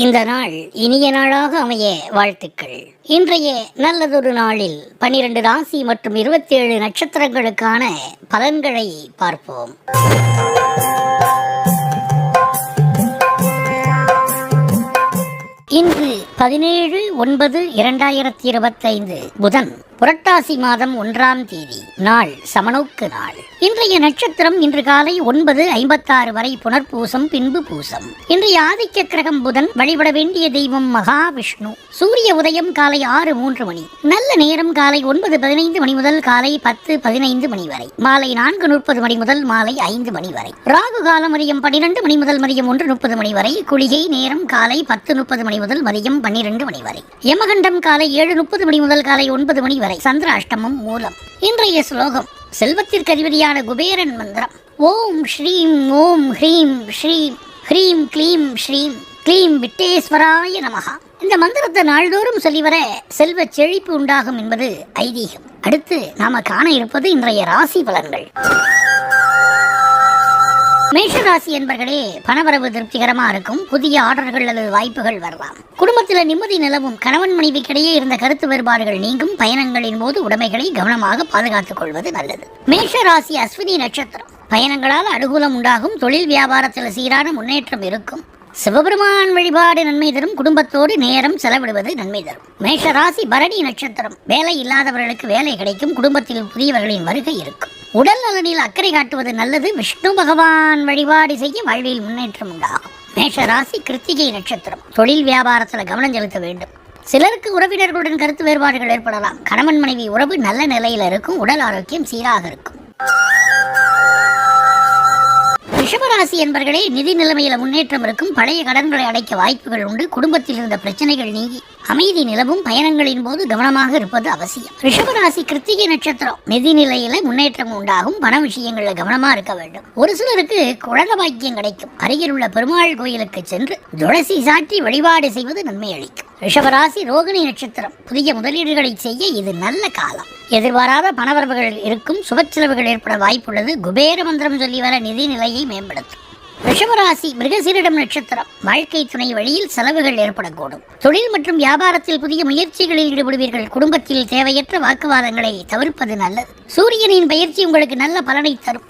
இந்த நாள் இனிய நாளாக அமைய வாழ்த்துக்கள். இன்றைய நல்லதொரு நாளில் 12 ராசி மற்றும் 27 நட்சத்திரங்களுக்கான பலன்களை பார்ப்போம். இன்று 17/9/2025 புதன், புரட்டாசி மாதம் 1ஆம் தேதி. நாள் சமநோக்கு நாள். இன்றைய நட்சத்திரம் இன்று காலை 9:56 வரை புனர்பூசம், பின்பு பூசம். இன்றைய ஆதிக்க கிரகம் புதன். வழிபட வேண்டிய தெய்வம் மகாவிஷ்ணு. சூரிய உதயம் காலை 6:03 மணி. நல்ல நேரம் காலை 9:15 மணி முதல் காலை 10:15 மணி வரை. மாலை 4:30 மணி முதல் மாலை 5 மணி வரை. ராகு காலம் மதியம் 12 மணி முதல் மதியம் 1:30 மணி வரை. குளிகை நேரம் காலை 10:30 மணி முதல் மதியம் 12 மணி வரை. யமகண்டம் காலை 7:30 மணி முதல் காலை 9 மணி வரை. சந்திர அஷ்டமம் மூலம். இன்றைய ஸ்லோகம் செல்வத்திற்கு அதிபதியான குபேரன் மந்திரம். ஓம் ஸ்ரீம் ஓம் ஹ்ரீம் ஸ்ரீம் ஹ்ரீம் க்ளீம் ஸ்ரீம் க்ளீம் விட்டேஸ்வராய நமஹா. இந்த மந்திரத்தை நாள்தோறும் சொல்லி வர செல்வ செழிப்பு உண்டாகும் என்பது ஐதீகம். அடுத்து நாம காண இருப்பது இன்றைய ராசி பலன்கள். மேஷராசி என்பர்களே, பணவரவு திருப்திகரமா இருக்கும். புதிய ஆர்டர்கள் அல்லது வாய்ப்புகள் வரலாம். குடும்பத்தில் நிம்மதி நிலவும். கணவன் மனைவிக்கிடையே இருந்த கருத்து வேறுபாடுகள் நீங்கும். பயணங்களின் போது உடைமைகளை கவனமாக பாதுகாத்துக் கொள்வது நல்லது. மேஷராசி அஸ்வினி நட்சத்திரம். பயணங்களால் அனுகூலம் உண்டாகும். தொழில் வியாபாரத்தில் சீரான முன்னேற்றம் இருக்கும். சிவபெருமான் வழிபாடு நன்மை தரும். குடும்பத்தோடு நேரம் செலவிடுவது நன்மை தரும். மேஷராசி பரணி நட்சத்திரம். வேலை இல்லாதவர்களுக்கு வேலை கிடைக்கும். குடும்பத்தில் புதியவர்களின் வருகை இருக்கும். உடல் நலனில் அக்கறை காட்டுவது நல்லது. விஷ்ணு பகவான் வழிபாடு செய்ய வாழ்வில் முன்னேற்றம் உண்டாகும். மேஷராசி கிருத்திகை நட்சத்திரம். தொழில் வியாபாரத்தில் கவனம் செலுத்த வேண்டும். சிலருக்கு உறவினர்களுடன் கருத்து வேறுபாடுகள் ஏற்படலாம். கணவன் மனைவி உறவு நல்ல நிலையில் இருக்கும். உடல் ஆரோக்கியம் சீராக இருக்கும். ரிஷபராசி என்பர்களே, நிதி நிலைமையில முன்னேற்றம் இருக்கும். பழைய கடன்களை அடைக்க வாய்ப்புகள் உண்டு. குடும்பத்தில் இருந்த பிரச்சனைகள் நீங்கி அமைதி நிலவும். பயணங்களின் போது கவனமாக இருப்பது அவசியம். ரிஷபராசி கிருத்திகை நட்சத்திரம். நிதி நிலையில முன்னேற்றம் உண்டாகும். பண விஷயங்கள்ல கவனமா இருக்க வேண்டும். ஒரு சிலருக்கு குழந்தை பாக்கியம் கிடைக்கும். அருகில் உள்ள பெருமாள் கோயிலுக்கு சென்று துளசி சாற்றி வழிபாடு செய்வது நன்மை அளிக்கும். ரிஷபராசி ரோகிணி நட்சத்திரம். புதிய முதலீடுகளை செய்ய இது நல்ல காலம். எதிர்பாராத பணவரவுகள் இருக்கும். சுப செலவுகள் ஏற்பட வாய்ப்புள்ளது. குபேர மந்திரம் சொல்லி வர நிதி நிலையை மேம்படுத்தும். ரிஷபராசி மிருகசீரிடம் நட்சத்திரம். வாழ்க்கை துணை வழியில் செலவுகள் ஏற்படக்கூடும். தொழில் மற்றும் வியாபாரத்தில் புதிய முயற்சிகளில் ஈடுபடுவீர்கள். குடும்பத்தில் தேவையற்ற வாக்குவாதங்களை தவிர்ப்பது நல்லது. சூரியனின் பயிற்சி உங்களுக்கு நல்ல பலனை தரும்.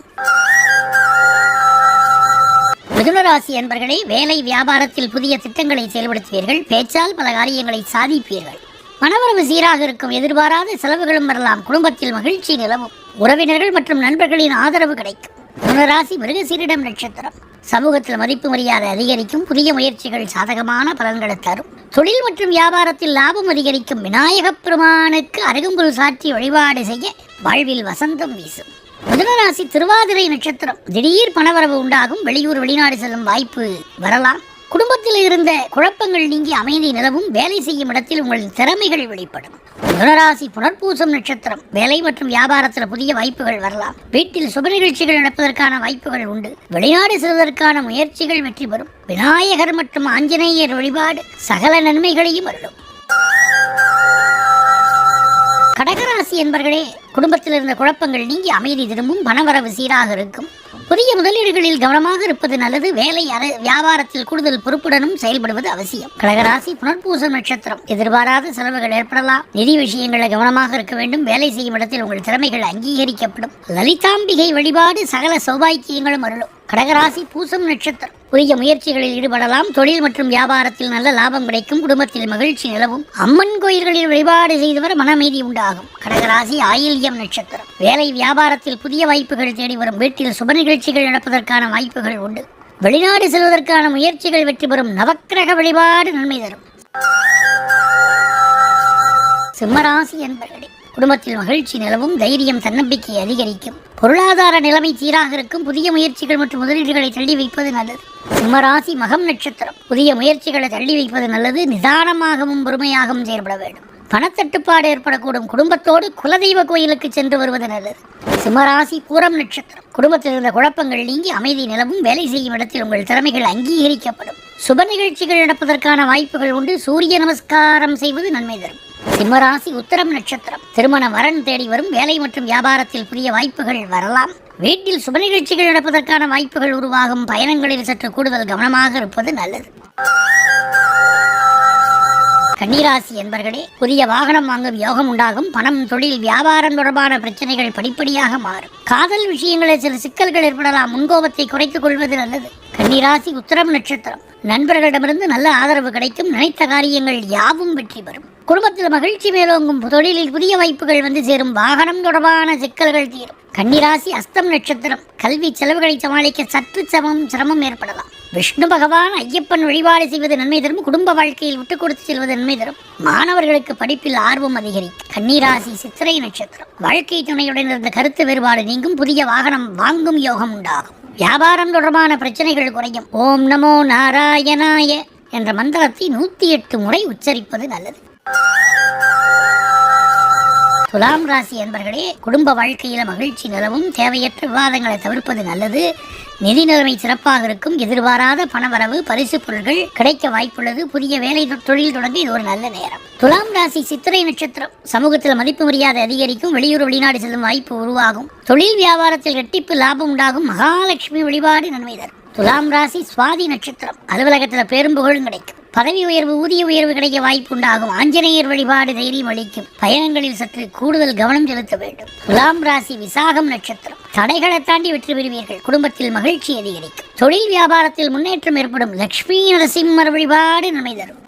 மிதுனராசி என்பர்களே, வேலை வியாபாரத்தில் புதிய திட்டங்களை செயல்படுத்துவீர்கள். பேச்சால் பல காரியங்களை சாதிப்பீர்கள். பணவரவு சீராக இருக்கும். எதிர்பாராத செலவுகளும் வரலாம். குடும்பத்தில் மகிழ்ச்சி நிலவும். உறவினர்கள் மற்றும் நண்பர்களின் ஆதரவு கிடைக்கும். மிதுனராசி மிருகசீரிடம் நட்சத்திரம். சமூகத்தில் மதிப்பு மரியாதை அதிகரிக்கும். புதிய முயற்சிகள் சாதகமான பலன்களை தரும். தொழில் மற்றும் வியாபாரத்தில் லாபம் அதிகரிக்கும். விநாயகப் பெருமானுக்கு அருகம்புல் சாற்றி வழிபாடு செய்ய வாழ்வில் வசந்தம் வீசும். மிதுனராசி திருவாதிரை நட்சத்திரம். திடீர் பணவரவு உண்டாகும். வெளியூர் வெளிநாடு செல்லும் வாய்ப்பு வரலாம். குடும்பத்தில் இருந்த குழப்பங்கள் நீங்கி அமைதி நிலவும். வேலை செய்யும் இடத்தில் உங்கள் திறமைகள் வெளிப்படும். மிதுனராசி புனர்பூசம் நட்சத்திரம். வேலை மற்றும் வியாபாரத்தில் புதிய வாய்ப்புகள் வரலாம். வீட்டில் சுப நிகழ்ச்சிகள் நடப்பதற்கான வாய்ப்புகள் உண்டு. வெளிநாடு செல்வதற்கான முயற்சிகள் வெற்றி பெறும். விநாயகர் மற்றும் ஆஞ்சநேயர் வழிபாடு சகல நன்மைகளையும் அருளும். கடகராசி என்பர்களே, குடும்பத்தில் இருந்த குழப்பங்கள் நீங்கி அமைதி திரும்பும். பணவரவு சீராக இருக்கும். புதிய முதலீடுகளில் கவனமாக இருப்பது நல்லது. வேலை வியாபாரத்தில் கூடுதல் பொறுப்புடனும் செயல்படுவது அவசியம். கடகராசி புனர்பூசம் நட்சத்திரம். எதிர்பாராத செலவுகள் ஏற்படலாம். நிதி விஷயங்களில் கவனமாக இருக்க வேண்டும். வேலை செய்யும் இடத்தில் உங்கள் திறமைகள் அங்கீகரிக்கப்படும். லலிதாம்பிகை வழிபாடு சகல சௌபாக்கியங்களும் அருளும். கடகராசி பூசம் நட்சத்திரம். புதிய முயற்சிகளில் ஈடுபடலாம். தொழில் மற்றும் வியாபாரத்தில் நல்ல லாபம் கிடைக்கும். குடும்பத்தில் மகிழ்ச்சி நிலவும். அம்மன் கோயில்களில் வழிபாடு செய்தவர் மன அமைதி உண்டாகும். கடகராசி ஆயில்யம் நட்சத்திரம். வேலை வியாபாரத்தில் புதிய வாய்ப்புகள் தேடி வரும். வீட்டில் சுப நிகழ்ச்சிகள் நடப்பதற்கான வாய்ப்புகள் உண்டு. வெளிநாடு செல்வதற்கான முயற்சிகள் வெற்றி பெறும். நவக்கிரக வழிபாடு நன்மை தரும். சிம்மராசி என்பர்களே, குடும்பத்தில் மகிழ்ச்சி நிலவும். தைரியம் தன்னம்பிக்கை அதிகரிக்கும். பொருளாதார நிலைமை சீராக இருக்கும். புதிய முயற்சிகள் மற்றும் முதலீடுகளை தள்ளி வைப்பது நல்லது. சிம்மராசி மகம் நட்சத்திரம். புதிய முயற்சிகளை தள்ளி வைப்பது நல்லது. நிதானமாகவும் பொறுமையாகவும் செயல்பட வேண்டும். பணத்தட்டுப்பாடு ஏற்படக்கூடும். குடும்பத்தோடு குலதெய்வ கோயிலுக்கு சென்று வருவது நல்லது. சிம்மராசி பூரம் நட்சத்திரம். குடும்பத்தில் இருந்த குழப்பங்கள் நீங்கி அமைதி நிலவும். வேலை செய்யும் இடத்தில் உங்கள் திறமைகள் அங்கீகரிக்கப்படும். சுப நிகழ்ச்சிகள் நடப்பதற்கான வாய்ப்புகள் உண்டு. சூரிய நமஸ்காரம் செய்வது நன்மை தரும். சிம்மராசி உத்திரம் நட்சத்திரம். திருமண வரன் தேடி வரும். வேலை மற்றும் வியாபாரத்தில் புதிய வாய்ப்புகள் வரலாம். வீட்டில் சுப நிகழ்ச்சிகள் நடப்பதற்கான வாய்ப்புகள் உருவாகும். பயணங்களில் சற்று கூடுதல் கவனமாக இருப்பது நல்லது. கன்னிராசி என்பர்களே, புதிய வாகனம் வாங்கும் யோகம் உண்டாகும். பணம், தொழில், வியாபாரம் தொடர்பான பிரச்சனைகள் படிப்படியாக மாறும். காதல் விஷயங்களில் சில சிக்கல்கள் ஏற்படலாம். முன்கோபத்தை குறைத்துக் கொள்வது நல்லது. கன்னிராசி உத்திரம் நட்சத்திரம். நண்பர்களிடமிருந்து நல்ல ஆதரவு கிடைக்கும். நினைத்த காரியங்கள் யாவும் வெற்றி பெறும். குடும்பத்தில் மகிழ்ச்சி மேலோங்கும். தொழிலில் புதிய வாய்ப்புகள் வந்து சேரும். வாகனம் தொடர்பான சிக்கல்கள் தீரும். கன்னிராசி அஸ்தம் நட்சத்திரம். கல்வி செலவுகளை சமாளிக்க சற்று சிரமம் ஏற்படலாம். விஷ்ணு பகவான், ஐயப்பன் வழிபாடு செய்வது நன்மை தரும். குடும்ப வாழ்க்கையில் விட்டுக் கொடுத்து செல்வது நன்மை தரும். மாணவர்களுக்கு படிப்பில் ஆர்வம் அதிகரிக்கும். கன்னிராசி சித்திரை நட்சத்திரம். வாழ்க்கை துணையுடன் இருந்த கருத்து வேறுபாடு நீங்கும். புதிய வாகனம் வாங்கும் யோகம் உண்டாகும். வியாபாரம் தொடர்பான பிரச்சனைகள் குறையும். ஓம் நமோ நாராயணாய என்ற மந்திரத்தை 108 முறை உச்சரிப்பது நல்லது. துலாம் ராசி என்பர்களே, குடும்ப வாழ்க்கையில மகிழ்ச்சி நிலவும். தேவையற்ற விவாதங்களை தவிர்ப்பது நல்லது. நிதி நிலைமை சிறப்பாக இருக்கும். எதிர்பாராத பணவரவு, பரிசு பொருட்கள் கிடைக்க வாய்ப்புள்ளது. புதிய வேலை தொழில் தொடங்க இது ஒரு நல்ல நேரம். துலாம் ராசி சித்திரை நட்சத்திரம். சமூகத்தில் மதிப்பு மரியாதை அதிகரிக்கும். வெளியூர் வெளிநாடு செல்லும் வாய்ப்பு உருவாகும். தொழில் வியாபாரத்தில் இரட்டிப்பு லாபம் உண்டாகும். மகாலட்சுமி வழிபாடு நன்மை தரும். துலாம் ராசி சுவாதி நட்சத்திரம். அலுவலகத்தில் பேரும் புகழும் கிடைக்கும். பதவி உயர்வு, ஊதிய உயர்வு கிடைக்க வாய்ப்பு உண்டாகும். ஆஞ்சநேயர் வழிபாடு தைரியம் அளிக்கும். பயணங்களில் சற்று கூடுதல் கவனம் செலுத்த வேண்டும். துலாம் ராசி விசாகம் நட்சத்திரம். தடைகளை தாண்டி வெற்றி பெறுவீர்கள். குடும்பத்தில் மகிழ்ச்சி அதிகரிக்கும். தொழில் வியாபாரத்தில் முன்னேற்றம் ஏற்படும். லட்சுமி நரசிம்மர் வழிபாடு நன்மை தரும்.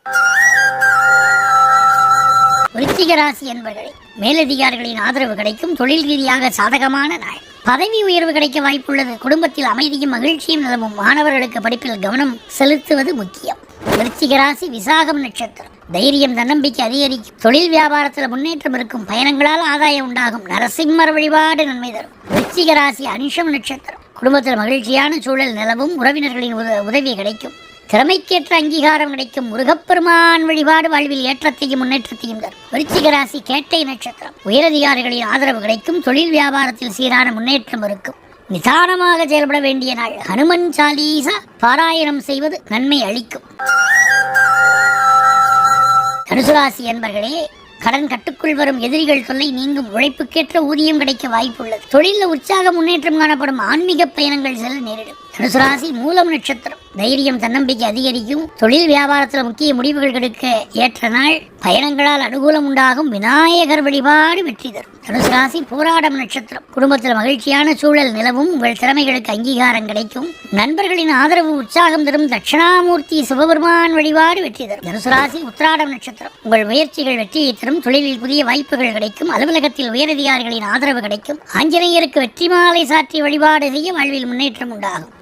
விருச்சிக ராசி என்பர்களே, மேலதிகாரிகளின் ஆதரவு கிடைக்கும். தொழில் ரீதியாக சாதகமான நாள். பதவி உயர்வு கிடைக்க வாய்ப்புள்ளது. குடும்பத்தில் அமைதியும் மகிழ்ச்சியும் நிலவும். மாணவர்களுக்கு படிப்பில் கவனம் செலுத்துவது முக்கியம். விருச்சிக ராசி விசாகம் நட்சத்திரம். தைரியம், தன்னம்பிக்கை அதிகரிக்கும். தொழில் வியாபாரத்தில் முன்னேற்றம் இருக்கும். பயணங்களால் ஆதாயம் உண்டாகும். நரசிம்மர் வழிபாடு நன்மை தரும். விருச்சிக ராசி அனிஷம் நட்சத்திரம். குடும்பத்தில் மகிழ்ச்சியான சூழல் நிலவும். உறவினர்களின் உதவி கிடைக்கும். திறமைக்கேற்ற அங்கீகாரம் கிடைக்கும். முருகப்பெருமான் வழிபாடு வாழ்வில் ஏற்றத்தையும் முன்னேற்றத்தையும் தரும். விருச்சிக ராசி கேட்டை நட்சத்திரம். உயரதிகாரிகளின் ஆதரவு கிடைக்கும். தொழில் வியாபாரத்தில் சீரான முன்னேற்றம் இருக்கும். நிதானமாக செயல்பட வேண்டிய நாள். ஹனுமன் சாலீசா பாராயணம் செய்வது நன்மை அளிக்கும். தனுசு ராசி என்பர்களே, கடன் கட்டுக்குள் வரும். எதிரிகள் தொல்லை நீங்கும். உழைப்புக்கேற்ற ஊதியம் கிடைக்க வாய்ப்புள்ளது. தொழிலில் உற்சாக முன்னேற்றம் காணப்படும். ஆன்மீக பயணங்கள் செல்ல நேரிடும். தனுசு ராசி மூலம் நட்சத்திரம். தைரியம், தன்னம்பிக்கை அதிகரிக்கும். தொழில் வியாபாரத்தில் முக்கிய முடிவுகள் எடுக்க ஏற்ற நாள். பயணங்களால் அனுகூலம் உண்டாகும். விநாயகர் வழிபாடு வெற்றி தரும். தனுசு ராசி போராடம் நட்சத்திரம். குடும்பத்தில் மகிழ்ச்சியான சூழல் நிலவும். உங்கள் திறமைகளுக்கு அங்கீகாரம் கிடைக்கும். நண்பர்களின் ஆதரவு உற்சாகம் தரும். தட்சிணாமூர்த்தி சிவபெருமான் வழிபாடு வெற்றி தரும். தனுசு ராசி உத்திராடம் நட்சத்திரம். உங்கள் முயற்சிகள் வெற்றியை தரும். தொழிலில் புதிய வாய்ப்புகள் கிடைக்கும். அலுவலகத்தில் உயரதிகாரிகளின் ஆதரவு கிடைக்கும். ஆஞ்சநேயருக்கு வெற்றி மாலை சாற்றி வழிபாடு செய்ய வாழ்வில் முன்னேற்றம் உண்டாகும்.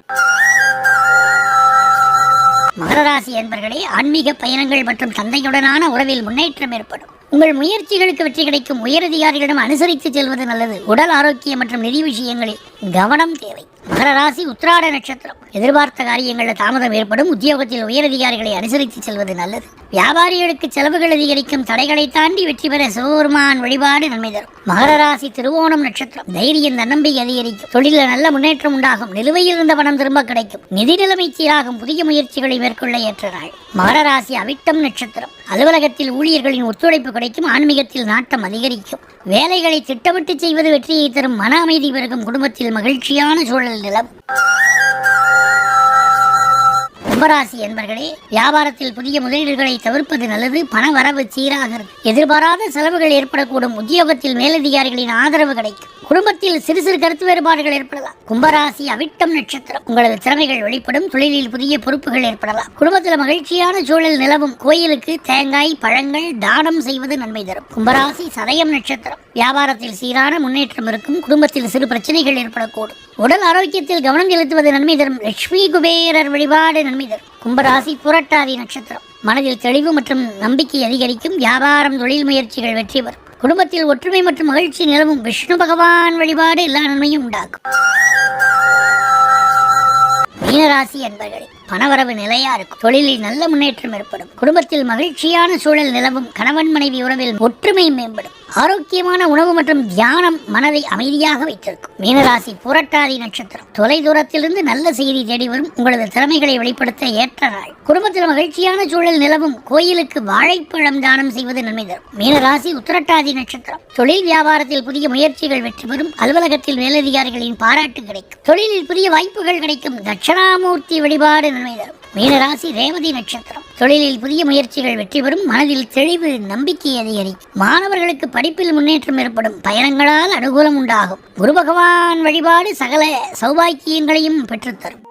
மகர ராசி என்பர்களே, ஆன்மீக பயணங்கள் மற்றும் தந்தையுடனான உறவில் முன்னேற்றம் ஏற்படும். உங்கள் முயற்சிகளுக்கு வெற்றி கிடைக்கும். உயரதிகாரிகளிடம் அனுசரித்து செல்வது நல்லது. உடல் ஆரோக்கியம் மற்றும் நிதி விஷயங்களில் கவனம் தேவை. மகர ராசி உத்திராட நட்சத்திரம். எதிர்பார்த்த காரியங்களில் தாமதம் ஏற்படும். உத்தியோகத்தில் உயரதிகாரிகளை அனுசரித்து செல்வது நல்லது. வியாபாரிகளுக்கு செலவுகள் அதிகரிக்கும். தடைகளை தாண்டி வெற்றி பெற சிவபெருமான் வழிபாடு நன்மை தரும். மகர ராசி திருவோணம் நட்சத்திரம். தைரியம், தன்னம்பிக்கை அதிகரிக்கும். தொழிலில் நல்ல முன்னேற்றம் உண்டாகும். நிலுவையில் இருந்த பணம் திரும்ப கிடைக்கும். நிதி நிலைமை சீராகும். புதிய முயற்சிகளை மேற்கொள்ள ஏற்ற நாள். மகர ராசி அவிட்டம் நட்சத்திரம். அலுவலகத்தில் ஊழியர்களின் ஒத்துழைப்பு கிடைக்கும். ஆன்மீகத்தில் நாட்டம் அதிகரிக்கும். வேலைகளை திட்டமிட்டு செய்வது வெற்றியை தரும். மன அமைதி பெருகும். குடும்பத்தில் மகிழ்ச்சியான சூழல் நிலம். கும்பராசி என்பர்களே, வியாபாரத்தில் புதிய முதலீடுகளை தவிர்ப்பது நல்லது. பண வரவு சீராக இருக்கும். எதிர்பாராத செலவுகள் ஏற்படக்கூடும். உத்தியோகத்தில் மேலதிகாரிகளின் ஆதரவு கிடைக்கும். குடும்பத்தில் சிறு சிறு கருத்து வேறுபாடுகள் ஏற்படலாம். கும்பராசி அவிட்டம் நட்சத்திரம். உங்களது திறமைகள் வெளிப்படும். தொழிலில் புதிய பொறுப்புகள் ஏற்படலாம். குடும்பத்தில் மகிழ்ச்சியான சூழல் நிலவும். கோயிலுக்கு தேங்காய், பழங்கள் தானம் செய்வது நன்மை தரும். கும்பராசி சதயம் நட்சத்திரம். வியாபாரத்தில் சீரான முன்னேற்றம் இருக்கும். குடும்பத்தில் சிறு பிரச்சனைகள் ஏற்படக்கூடும். உடல் ஆரோக்கியத்தில் கவனம் செலுத்துவது நன்மை தரும். லட்சுமி குபேரர் வழிபாடு நன்மை தரும். கும்பராசி புரட்டாதி நட்சத்திரம். மனதில் தெளிவு மற்றும் நம்பிக்கை அதிகரிக்கும். வியாபாரம், தொழில் முயற்சிகள் வெற்றி பெறும். குடும்பத்தில் ஒற்றுமை மற்றும் மகிழ்ச்சி நிலவும். விஷ்ணு பகவான் வழிபாடு எல்லா நன்மையும் உண்டாக்கும். மீனராசி என்பர்களே, பணவரவு நிலையா இருக்கும். தொழிலில் நல்ல முன்னேற்றம் ஏற்படும். குடும்பத்தில் மகிழ்ச்சியான சூழல் நிலவும். கணவன் மனைவி உறவில் ஒற்றுமை மேம்படும். ஆரோக்கியமான உணவு மற்றும் தியானம் மனதை அமைதியாக வைத்திருக்கும். மீனராசி புரட்டாதி நட்சத்திரம். தொலை தூரத்திலிருந்து நல்ல செய்தி தேடி வரும். உங்களது திறமைகளை வெளிப்படுத்த ஏற்ற நாள். குடும்பத்தில் மகிழ்ச்சியான சூழல் நிலவும். கோயிலுக்கு வாழைப்பழம் தானம் செய்வது நன்மை தரும். மீனராசி உத்திரட்டாதி நட்சத்திரம். தொழில் வியாபாரத்தில் புதிய முயற்சிகள் வெற்றி பெறும். அலுவலகத்தில் மேலதிகாரிகளின் பாராட்டு கிடைக்கும். தொழிலில் புதிய வாய்ப்புகள் கிடைக்கும். தட்சிணாமூர்த்தி வழிபாடு நன்மை தரும். மீனராசி ரேவதி நட்சத்திரம். தொழிலில் புதிய முயற்சிகள் வெற்றி பெறும். மனதில் தெளிவு, நம்பிக்கை அதிகரிக்கும். மாணவர்களுக்கு படிப்பில் முன்னேற்றம் ஏற்படும். பயணங்களால் அனுகூலம் உண்டாகும். குரு பகவான் வழிபாடு சகல சௌபாக்கியங்களையும் பெற்றுத்தரும்.